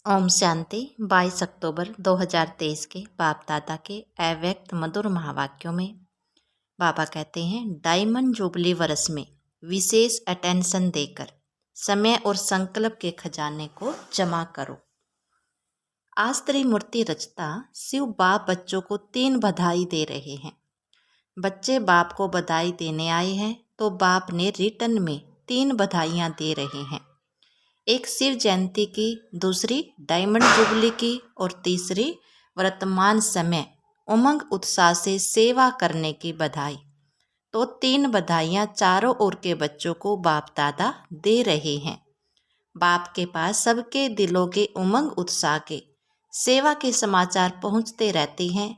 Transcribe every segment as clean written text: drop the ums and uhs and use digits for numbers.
ओम शांति। 22 अक्टूबर 2023 के बाप दादा के अव्यक्त मधुर महावाक्यों में बाबा कहते हैं, डायमंड जुबली वर्ष में विशेष अटेंशन देकर समय और संकल्प के खजाने को जमा करो। आज त्रिमूर्ति रचता शिव बाप बच्चों को 3 बधाई दे रहे हैं। बच्चे बाप को बधाई देने आए हैं तो बाप ने रिटर्न में 3 बधाइयाँ दे रहे हैं। एक शिव जयंती की, दूसरी डायमंड जुबली की और तीसरी वर्तमान समय उमंग उत्साह से सेवा करने की बधाई। तो 3 बधाइयाँ चारों ओर के बच्चों को बाप दादा दे रहे हैं। बाप के पास सबके दिलों के उमंग उत्साह के सेवा के समाचार पहुँचते रहते हैं।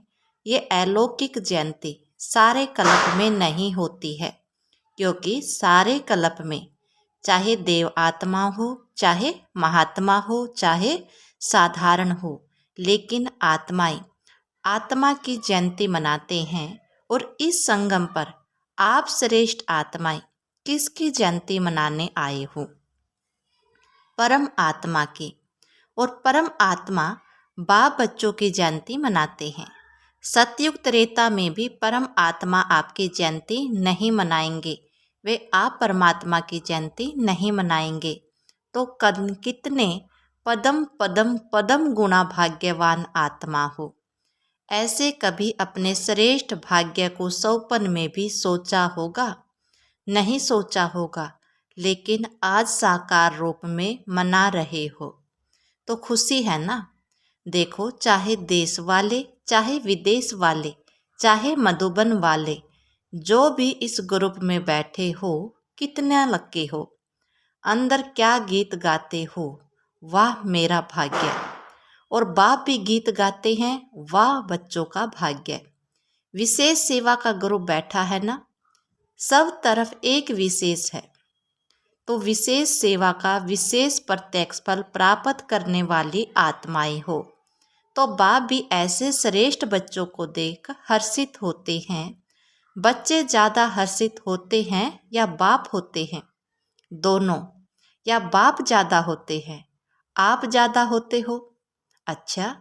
ये अलौकिक जयंती सारे कल्प में नहीं होती है, क्योंकि सारे कल्प में चाहे देव आत्मा हो, चाहे महात्मा हो, चाहे साधारण हो, लेकिन आत्माएं आत्मा की जयंती मनाते हैं। और इस संगम पर आप श्रेष्ठ आत्माएं किसकी जयंती मनाने आए हो? परम आत्मा की। और परम आत्मा बाप बच्चों की जयंती मनाते हैं। सतयुग त्रेता में भी परम आत्मा आपकी जयंती नहीं मनाएंगे, वे आप परमात्मा की जयंती नहीं मनाएंगे। तो कितने पदम पदम पदम गुणा भाग्यवान आत्मा हो। ऐसे कभी अपने श्रेष्ठ भाग्य को सौपन में भी सोचा होगा? नहीं सोचा होगा, लेकिन आज साकार रूप में मना रहे हो तो खुशी है ना। देखो, चाहे देश वाले, चाहे विदेश वाले, चाहे मधुबन वाले, जो भी इस ग्रुप में बैठे हो, कितना लक्की हो। अंदर क्या गीत गाते हो, वाह मेरा भाग्य। और बाप भी गीत गाते हैं, वाह बच्चों का भाग्य। विशेष सेवा का ग्रुप बैठा है ना, सब तरफ एक विशेष है। तो विशेष सेवा का विशेष प्रत्यक्ष फल प्राप्त करने वाली आत्माएं हो। तो बाप भी ऐसे श्रेष्ठ बच्चों को देख हर्षित होते हैं। बच्चे ज़्यादा हर्षित होते हैं या बाप होते हैं? दोनों। या बाप ज़्यादा होते हैं, आप ज़्यादा होते हो? अच्छा,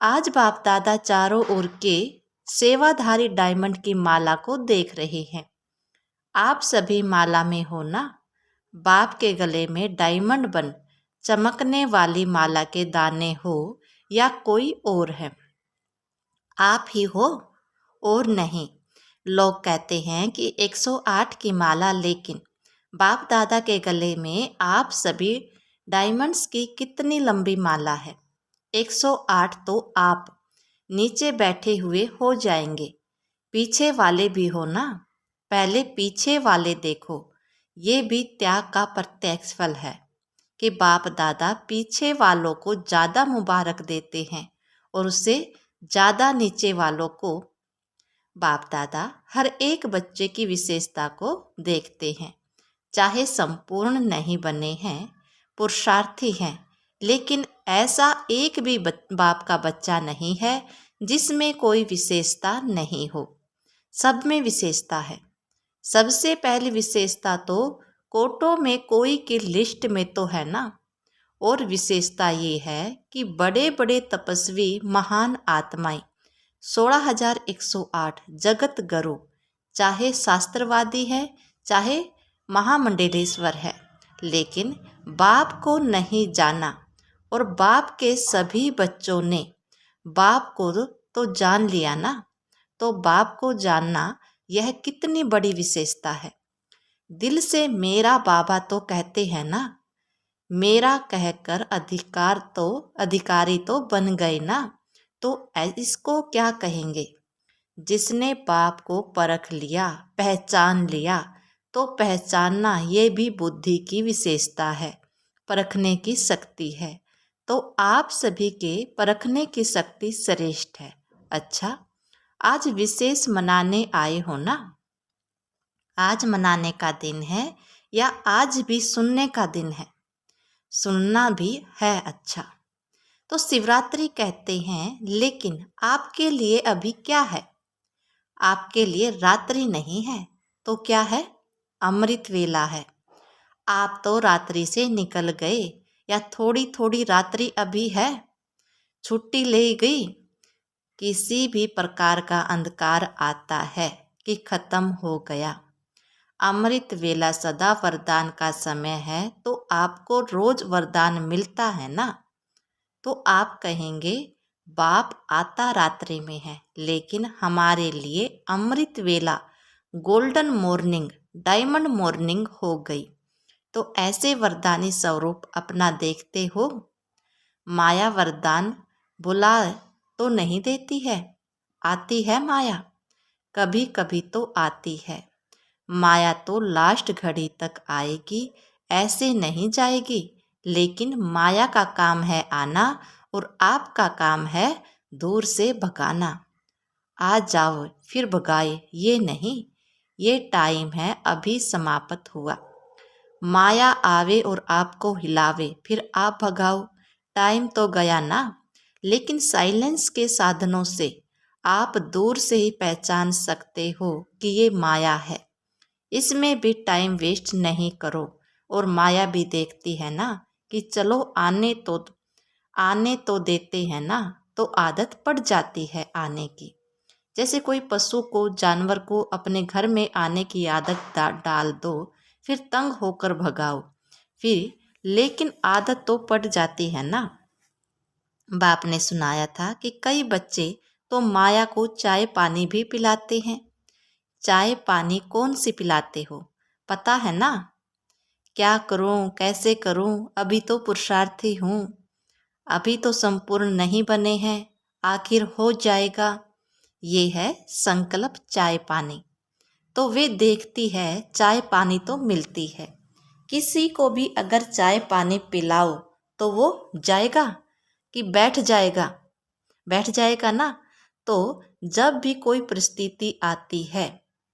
आज बाप दादा चारों ओर के सेवाधारी डायमंड की माला को देख रहे हैं। आप सभी माला में हो ना। बाप के गले में डायमंड बन चमकने वाली माला के दाने हो या कोई और है? आप ही हो और नहीं। लोग कहते हैं कि 108 की माला, लेकिन बाप दादा के गले में आप सभी डायमंड्स की कितनी लंबी माला है? 108 तो आप नीचे बैठे हुए हो जाएंगे। पीछे वाले भी हो ना। पहले पीछे वाले देखो। ये भी त्याग का प्रत्यक्ष फल है कि बाप दादा पीछे वालों को ज़्यादा मुबारक देते हैं और उससे ज़्यादा नीचे वालों को। बाप दादा हर एक बच्चे की विशेषता को देखते हैं। चाहे संपूर्ण नहीं बने हैं, पुरुषार्थी हैं, लेकिन ऐसा एक भी बाप का बच्चा नहीं है जिसमें कोई विशेषता नहीं हो। सब में विशेषता है। सबसे पहली विशेषता तो कोटों में कोई की लिस्ट में तो है ना। और विशेषता ये है कि बड़े बड़े तपस्वी महान आत्माएं 16,108 जगत गुरु, चाहे शास्त्रवादी है, चाहे महामंडलेश्वर है, लेकिन बाप को नहीं जाना। और बाप के सभी बच्चों ने बाप को तो जान लिया ना। तो बाप को जानना यह कितनी बड़ी विशेषता है। दिल से मेरा बाबा तो कहते हैं ना। मेरा कहकर अधिकारी तो बन गए ना। तो इसको क्या कहेंगे? जिसने बाप को परख लिया, पहचान लिया, तो पहचानना ये भी बुद्धि की विशेषता है, परखने की शक्ति है। तो आप सभी के परखने की शक्ति श्रेष्ठ है। अच्छा, आज विशेष मनाने आए हो ना। आज मनाने का दिन है या आज भी सुनने का दिन है? सुनना भी है। अच्छा, तो शिवरात्रि कहते हैं, लेकिन आपके लिए अभी क्या है? आपके लिए रात्रि नहीं है तो क्या है? अमृत वेला है। आप तो रात्रि से निकल गए, या थोड़ी थोड़ी रात्रि अभी है, छुट्टी ले गई। किसी भी प्रकार का अंधकार आता है कि खत्म हो गया। अमृत वेला सदा वरदान का समय है, तो आपको रोज वरदान मिलता है ना। तो आप कहेंगे बाप आता रात्रि में है, लेकिन हमारे लिए अमृत वेला गोल्डन मॉर्निंग, डायमंड मॉर्निंग हो गई। तो ऐसे वरदानी स्वरूप अपना देखते हो। माया वरदान बुला तो नहीं देती है, आती है माया, कभी कभी तो आती है। माया तो लास्ट घड़ी तक आएगी, ऐसे नहीं जाएगी। लेकिन माया का काम है आना और आपका काम है दूर से भगाना। आ जाओ फिर भगाए, ये नहीं, ये टाइम है अभी समाप्त हुआ। माया आवे और आपको हिलावे, फिर आप भगाओ, टाइम तो गया ना। लेकिन साइलेंस के साधनों से आप दूर से ही पहचान सकते हो कि ये माया है। इसमें भी टाइम वेस्ट नहीं करो। और माया भी देखती है ना कि चलो आने तो देते हैं ना, तो आदत पड़ जाती है आने की। जैसे कोई पशु को, जानवर को अपने घर में आने की आदत डाल दो, फिर तंग होकर भगाओ, फिर लेकिन आदत तो पड़ जाती है ना। बाप ने सुनाया था कि कई बच्चे तो माया को चाय पानी भी पिलाते हैं। चाय पानी कौन सी पिलाते हो, पता है ना। क्या करूं, कैसे करूं, अभी तो पुरुषार्थी हूं, अभी तो संपूर्ण नहीं बने हैं, आखिर हो जाएगा। ये है संकल्प चाय पानी। तो वे देखती है चाय पानी तो मिलती है। किसी को भी अगर चाय पानी पिलाओ तो वो जाएगा कि बैठ जाएगा, बैठ जाएगा ना। तो जब भी कोई परिस्थिति आती है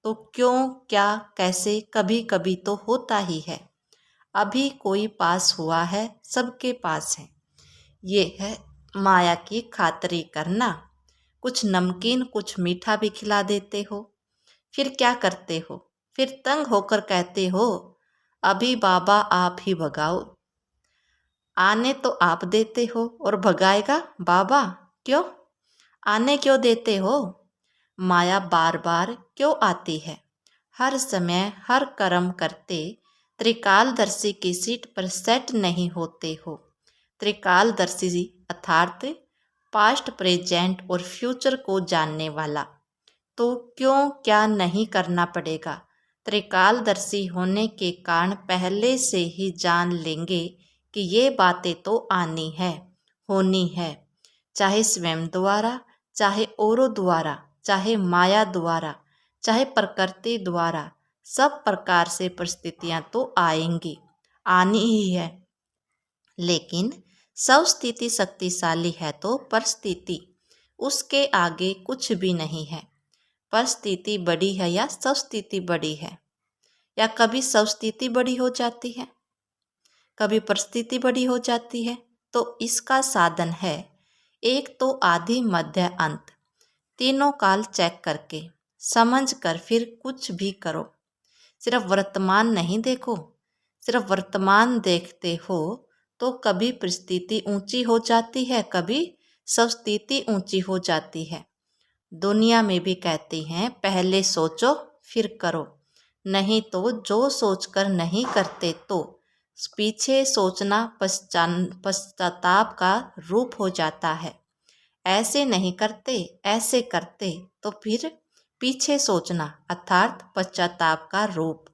तो क्यों, क्या, कैसे, कभी कभी तो होता ही है। अभी कोई पास हुआ है, सबके पास है। ये है माया की खातरी करना। कुछ नमकीन कुछ मीठा भी खिला देते हो, फिर क्या करते हो, फिर तंग होकर कहते हो अभी बाबा आप ही भगाओ। आने तो आप देते हो और भगाएगा बाबा, क्यों आने क्यों देते हो। माया बार बार क्यों आती है। हर समय हर कर्म करते त्रिकालदर्शी की सीट पर सेट नहीं होते हो। त्रिकालदर्शी अर्थात पास्ट, प्रेजेंट और फ्यूचर को जानने वाला। तो क्यों, क्या नहीं करना पड़ेगा। त्रिकालदर्शी होने के कारण पहले से ही जान लेंगे कि ये बातें तो आनी है, होनी है, चाहे स्वयं द्वारा, चाहे औरों द्वारा, चाहे माया द्वारा, चाहे प्रकृति द्वारा। सब प्रकार से परिस्थितियां तो आएंगी, आनी ही है। लेकिन सब स्थिति शक्तिशाली है तो परिस्थिति उसके आगे कुछ भी नहीं है। परिस्थिति बड़ी है या सब स्थिति बड़ी है, या कभी सब स्थिति बड़ी हो जाती है, कभी परिस्थिति बड़ी हो जाती है। तो इसका साधन है एक तो आदि मध्य अंत, तीनों काल चेक करके समझ कर फिर कुछ भी करो। सिर्फ वर्तमान नहीं देखो। सिर्फ वर्तमान देखते हो तो कभी परिस्थिति ऊंची हो जाती है, कभी सब स्थिति ऊंची हो जाती है। दुनिया में भी कहती हैं पहले सोचो फिर करो, नहीं तो जो सोचकर नहीं करते तो पीछे सोचना पश्चाताप का रूप हो जाता है। ऐसे नहीं करते, ऐसे करते तो फिर पीछे सोचना अर्थात पश्चाताप का रूप।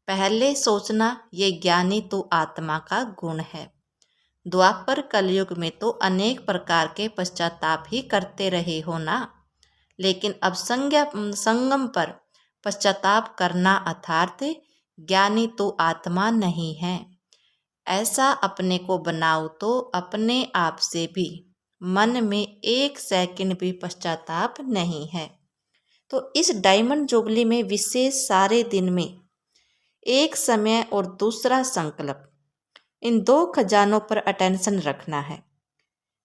पहले सोचना ये ज्ञानी तो आत्मा का गुण है। द्वापर कलयुग में तो अनेक प्रकार के पश्चाताप ही करते रहे हो ना। लेकिन अब संगम पर पश्चाताप करना अर्थात ज्ञानी तो आत्मा नहीं है। ऐसा अपने को बनाओ तो अपने आप से भी मन में एक सेकंड भी पश्चाताप नहीं है। तो इस डायमंड जुबली में विशेष सारे दिन में एक समय और दूसरा संकल्प, इन दो खजानों पर अटेंशन रखना है।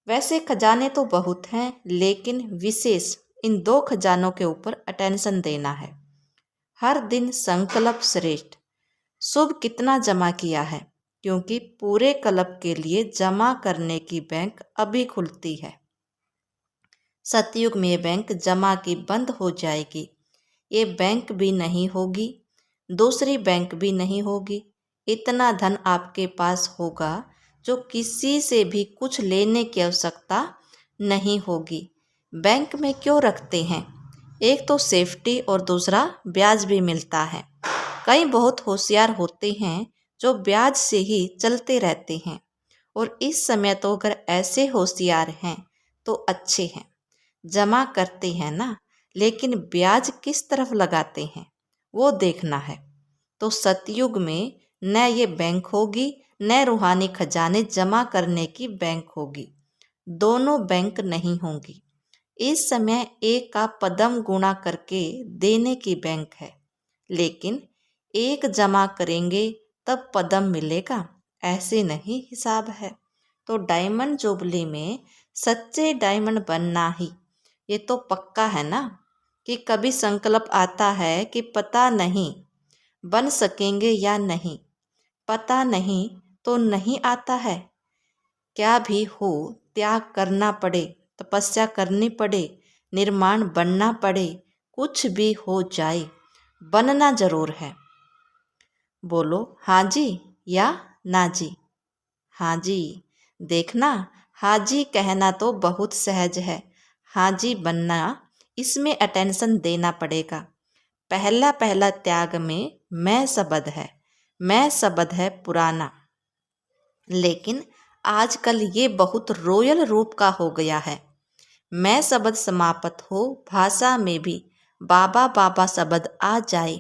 वैसे खजाने तो बहुत हैं, लेकिन विशेष इन दो खजानों के ऊपर अटेंशन देना है। हर दिन संकल्प श्रेष्ठ। शुभ कितना जमा किया है, क्योंकि पूरे क्लब के लिए जमा करने की बैंक अभी खुलती है। सतयुग में ये बैंक जमा की बंद हो जाएगी। ये बैंक भी नहीं होगी, दूसरी बैंक भी नहीं होगी। इतना धन आपके पास होगा जो किसी से भी कुछ लेने की आवश्यकता नहीं होगी। बैंक में क्यों रखते हैं? एक तो सेफ्टी और दूसरा ब्याज भी मिलता है। कई बहुत होशियार होते हैं जो ब्याज से ही चलते रहते हैं, और इस समय तो अगर ऐसे होशियार हैं तो अच्छे हैं। जमा करते हैं ना, लेकिन ब्याज किस तरफ लगाते हैं वो देखना है। तो सतयुग में न ये बैंक होगी न रूहानी खजाने जमा करने की बैंक होगी। दोनों बैंक नहीं होंगी। इस समय एक का पदम गुणा करके देने की बैंक है, लेकिन एक जमा करेंगे तब पदम मिलेगा, ऐसे नहीं हिसाब है। तो डायमंड जुबली में सच्चे डायमंड बनना ही ये तो पक्का है ना। कि कभी संकल्प आता है कि पता नहीं बन सकेंगे या नहीं, पता नहीं तो नहीं आता है। क्या भी हो त्याग करना पड़े, तपस्या करनी पड़े, निर्माण बनना पड़े, कुछ भी हो जाए बनना जरूर है। बोलो हाँ जी या ना जी। हाँ जी। देखना, हाँ जी कहना तो बहुत सहज है, हाँ जी बनना इसमें अटेंशन देना पड़ेगा। पहला पहला त्याग में मैं शब्द है, मैं शब्द है पुराना। लेकिन आजकल ये बहुत रॉयल रूप का हो गया है। मैं शब्द समाप्त हो, भाषा में भी बाबा बाबा शब्द आ जाए,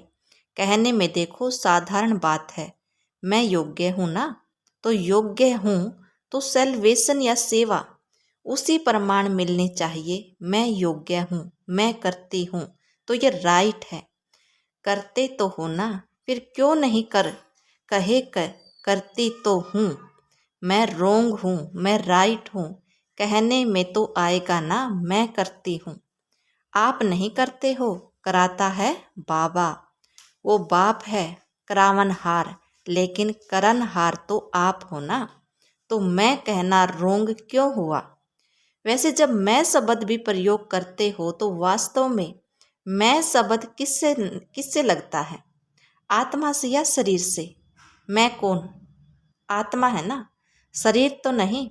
कहने में देखो साधारण बात है। मैं योग्य हूँ ना, तो योग्य हूँ तो सेल्वेशन या सेवा उसी प्रमाण मिलनी चाहिए। मैं योग्य हूँ, मैं करती हूँ, तो ये राइट है। करते तो हो ना, फिर क्यों नहीं कहे करती तो हूँ। मैं रोंग हूँ, मैं राइट हूँ, कहने में तो आएगा ना मैं करती हूँ। आप नहीं करते हो, कराता है बाबा। वो बाप है करावनहार, लेकिन करनहार तो आप हो ना। तो मैं कहना रोंग क्यों हुआ? वैसे जब मैं शब्द भी प्रयोग करते हो तो वास्तव में मैं शब्द किससे किससे लगता है? आत्मा से या शरीर से? मैं कौन? आत्मा है ना, शरीर तो नहीं।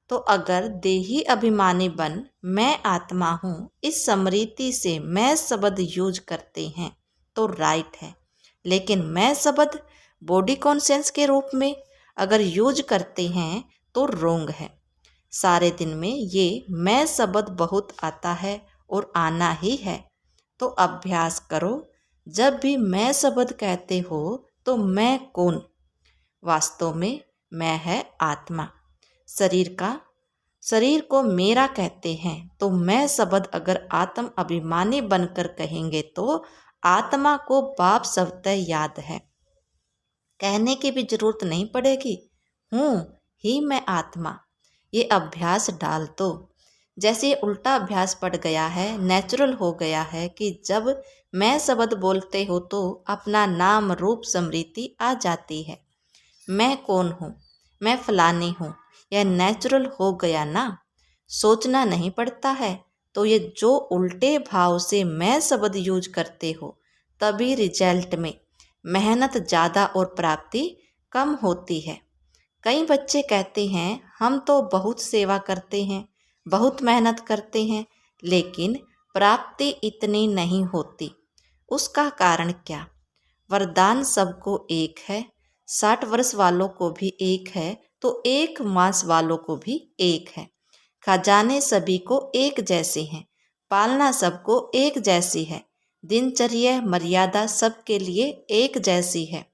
तो अगर देही अभिमानी बन मैं आत्मा हूँ इस स्मृति से मैं शब्द यूज करते हैं तो राइट है। लेकिन मैं शब्द बॉडी कॉन्शियस के रूप में अगर यूज करते हैं तो रोंग है। सारे दिन में ये मैं शब्द बहुत आता है और आना ही है। तो अभ्यास करो, जब भी मैं शब्द कहते हो तो मैं कौन? वास्तव में मैं है आत्मा। शरीर को मेरा कहते हैं, तो मैं शब्द अगर आत्म अभिमानी बनकर कहेंगे तो आत्मा को बाप शब्द याद है, कहने की भी जरूरत नहीं पड़ेगी। हूँ ही मैं आत्मा। ये अभ्यास डाल दो। जैसे ये उल्टा अभ्यास पड़ गया है, नेचुरल हो गया है कि जब मैं शब्द बोलते हो तो अपना नाम रूप स्मृति आ जाती है। मैं कौन हूँ, मैं फलानी हूँ, यह नेचुरल हो गया ना, सोचना नहीं पड़ता है। तो ये जो उल्टे भाव से मैं शब्द यूज करते हो तभी रिजल्ट में मेहनत ज़्यादा और प्राप्ति कम होती है। कई बच्चे कहते हैं हम तो बहुत सेवा करते हैं, बहुत मेहनत करते हैं, लेकिन प्राप्ति इतनी नहीं होती। उसका कारण क्या? वरदान सबको एक है, 60 वर्ष वालों को भी एक है तो 1 मास वालों को भी एक है। खजाने सभी को एक जैसे हैं, पालना सबको एक जैसी है, दिनचर्या मर्यादा सबके लिए एक जैसी है।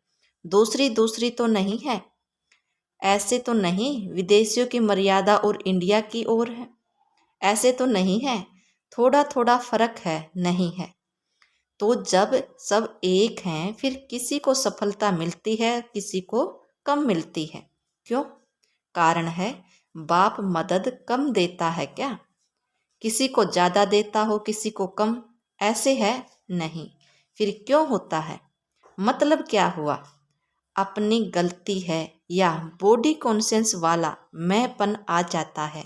दूसरी दूसरी तो नहीं है। ऐसे तो नहीं विदेशियों की मर्यादा और इंडिया की ओर है, ऐसे तो नहीं है। थोड़ा थोड़ा फर्क है, नहीं है। तो जब सब एक हैं फिर किसी को सफलता मिलती है, किसी को कम मिलती है। क्यों? कारण है बाप मदद कम देता है क्या? किसी को ज़्यादा देता हो किसी को कम, ऐसे है नहीं। फिर क्यों होता है? मतलब क्या हुआ? अपनी गलती है या बॉडी कॉन्शियस वाला मैंपन आ जाता है,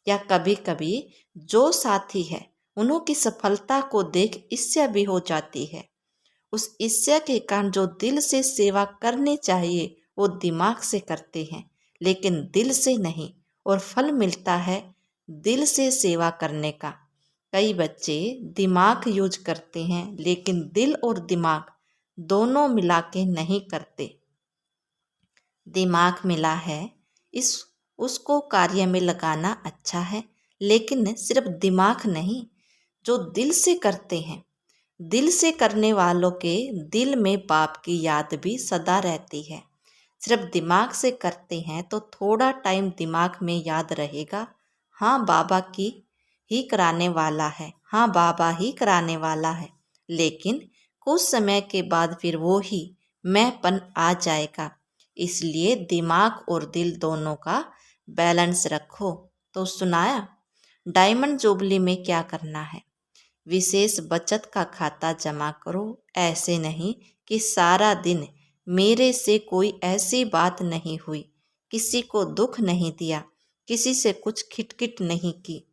या कभी कभी जो साथी है उन्हों की सफलता को देख ईर्ष्या भी हो जाती है। उस ईर्ष्या के कारण जो दिल से सेवा करनी चाहिए वो दिमाग से करते हैं, लेकिन दिल से नहीं, और फल मिलता है दिल से सेवा करने का। कई बच्चे दिमाग यूज करते हैं लेकिन दिल और दिमाग दोनों मिला के नहीं करते। दिमाग मिला है इस उसको कार्य में लगाना अच्छा है, लेकिन सिर्फ दिमाग नहीं, जो दिल से करते हैं। दिल से करने वालों के दिल में बाप की याद भी सदा रहती है। सिर्फ दिमाग से करते हैं तो थोड़ा टाइम दिमाग में याद रहेगा, हाँ बाबा की ही कराने वाला है, हाँ बाबा ही कराने वाला है, लेकिन कुछ समय के बाद फिर वो ही मैंपन आ जाएगा। इसलिए दिमाग और दिल दोनों का बैलेंस रखो। तो सुनाया, डायमंड जुबली में क्या करना है? विशेष बचत का खाता जमा करो। ऐसे नहीं कि सारा दिन मेरे से कोई ऐसी बात नहीं हुई, किसी को दुख नहीं दिया, किसी से कुछ खिटखिट नहीं की,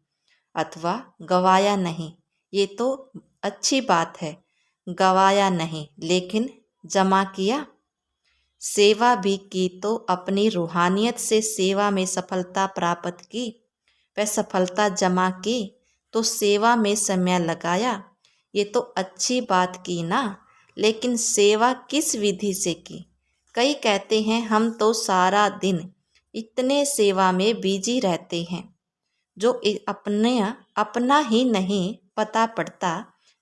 अथवा गवाया नहीं। ये तो अच्छी बात है, गवाया नहीं, लेकिन जमा किया, सेवा भी की तो अपनी रूहानियत से सेवा में सफलता प्राप्त की। वह सफलता जमा की तो सेवा में समय लगाया, ये तो अच्छी बात की ना, लेकिन सेवा किस विधि से की? कई कहते हैं हम तो सारा दिन इतने सेवा में बिजी रहते हैं, जो अपना ही नहीं पता पड़ता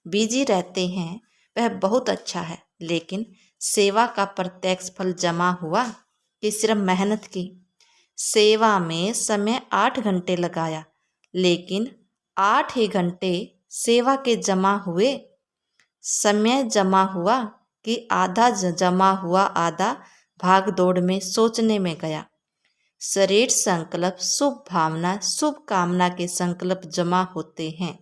बिजी रहते हैं, वह बहुत अच्छा है, लेकिन सेवा का प्रत्यक्ष फल जमा हुआ कि सिर्फ मेहनत की? सेवा में समय 8 घंटे लगाया, लेकिन 8 ही घंटे सेवा के जमा हुए? समय जमा हुआ कि आधा जमा हुआ, आधा भाग दौड़ में सोचने में गया? शरीर संकल्प, शुभ भावना, शुभ कामना के संकल्प जमा होते हैं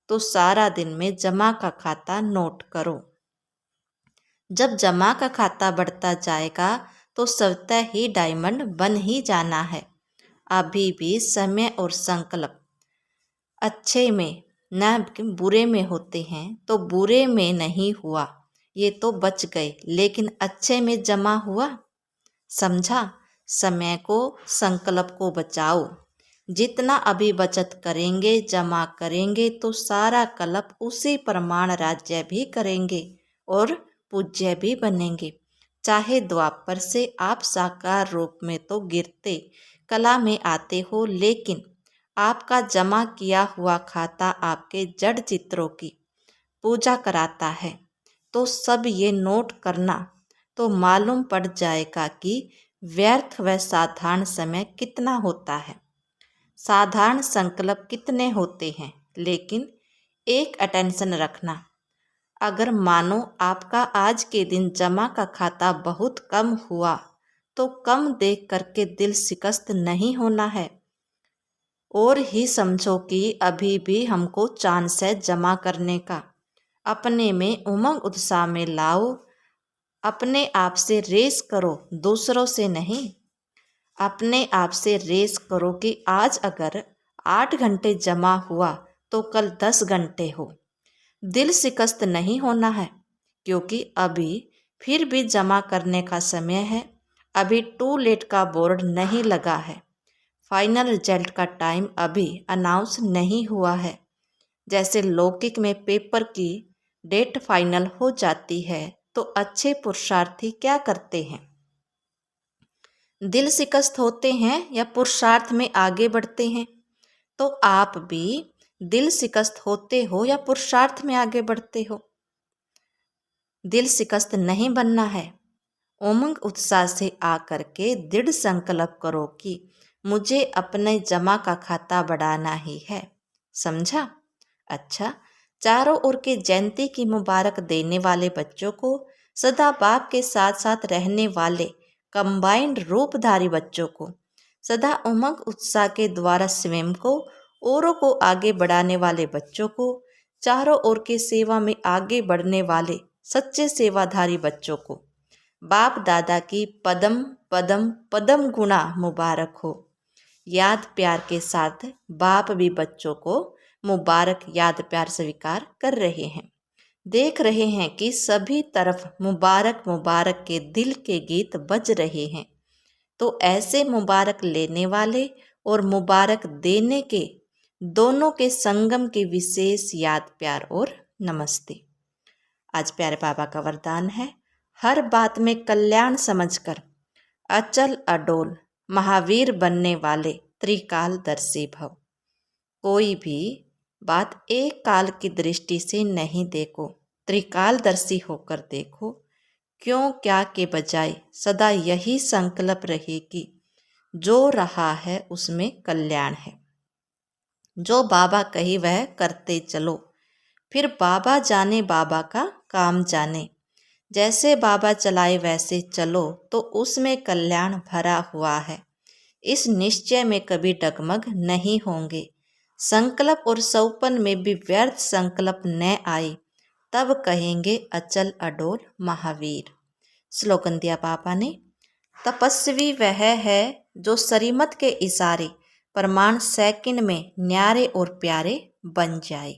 तो सारा दिन में जमा का खाता नोट करो। जब जमा का खाता बढ़ता जाएगा तो स्वतः ही डायमंड बन ही जाना है। अभी भी समय और संकल्प अच्छे में न बुरे में होते हैं, तो बुरे में नहीं हुआ ये तो बच गए, लेकिन अच्छे में जमा हुआ। समझा? समय को, संकल्प को बचाओ। जितना अभी बचत करेंगे, जमा करेंगे, तो सारा कल्प उसी प्रमाण राज्य भी करेंगे और पूज्य भी बनेंगे। चाहे द्वापर से आप साकार रूप में तो गिरते कला में आते हो, लेकिन आपका जमा किया हुआ खाता आपके जड़ चित्रों की पूजा कराता है। तो सब ये नोट करना, तो मालूम पड़ जाएगा कि व्यर्थ व साधारण समय कितना होता है, साधारण संकल्प कितने होते हैं। लेकिन एक अटेंशन रखना, अगर मानो आपका आज के दिन जमा का खाता बहुत कम हुआ तो कम देख करके दिल शिकस्त नहीं होना है, और ही समझो कि अभी भी हमको चांस है जमा करने का। अपने में उमंग उत्साह में लाओ, अपने आप से रेस करो, दूसरों से नहीं। अपने आप से रेस करो कि आज अगर 8 घंटे जमा हुआ तो कल 10 घंटे हो। दिल शिकस्त नहीं होना है, क्योंकि अभी फिर भी जमा करने का समय है। अभी टू लेट का बोर्ड नहीं लगा है, फाइनल रिजल्ट का टाइम अभी अनाउंस नहीं हुआ है। जैसे लौकिक में पेपर की डेट फाइनल हो जाती है, तो अच्छे पुरुषार्थी क्या करते हैं? दिल शिकस्त होते हैं या पुरुषार्थ में आगे बढ़ते हैं? तो आप भी दिल शिकस्त होते हो या पुरुषार्थ में आगे बढ़ते हो? दिल शिकस्त नहीं बनना है। उमंग उत्साह से आकर के दृढ़ संकल्प करो कि मुझे अपने जमा का खाता बढ़ाना ही है। समझा? अच्छा, चारों ओर के जयंती की मुबारक देने वाले बच्चों को, सदा बाप के साथ साथ रहने वाले कंबाइंड रूपधारी बच्चों को, सदा उमंग उत्साह के द्वारा स्वयं को, औरों को आगे बढ़ाने वाले बच्चों को, चारों ओर के सेवा में आगे बढ़ने वाले सच्चे सेवाधारी बच्चों को, बाप दादा की पदम पदम पदम गुणा मुबारक हो। याद प्यार के साथ बाप भी बच्चों को मुबारक याद प्यार स्वीकार कर रहे हैं। देख रहे हैं कि सभी तरफ मुबारक मुबारक के दिल के गीत बज रहे हैं। तो ऐसे मुबारक लेने वाले और मुबारक देने के दोनों के संगम की विशेष याद प्यार और नमस्ते। आज प्यारे बाबा का वरदान है, हर बात में कल्याण समझकर अचल अडोल महावीर बनने वाले त्रिकालदर्शी भव। कोई भी बात एक काल की दृष्टि से नहीं देखो, त्रिकालदर्शी होकर देखो। क्यों क्या के बजाय सदा यही संकल्प रहे कि जो रहा है उसमें कल्याण है। जो बाबा कही वह करते चलो, फिर बाबा जाने बाबा का काम जाने। जैसे बाबा चलाए वैसे चलो तो उसमें कल्याण भरा हुआ है। इस निश्चय में कभी डगमग नहीं होंगे। संकल्प और सौपन में भी व्यर्थ संकल्प न आए, तब कहेंगे अचल अडोल महावीर। स्लोगन दिया बाबा ने, तपस्वी वह है जो श्रीमत के इशारे प्रमाण सेकंड में न्यारे और प्यारे बन जाए।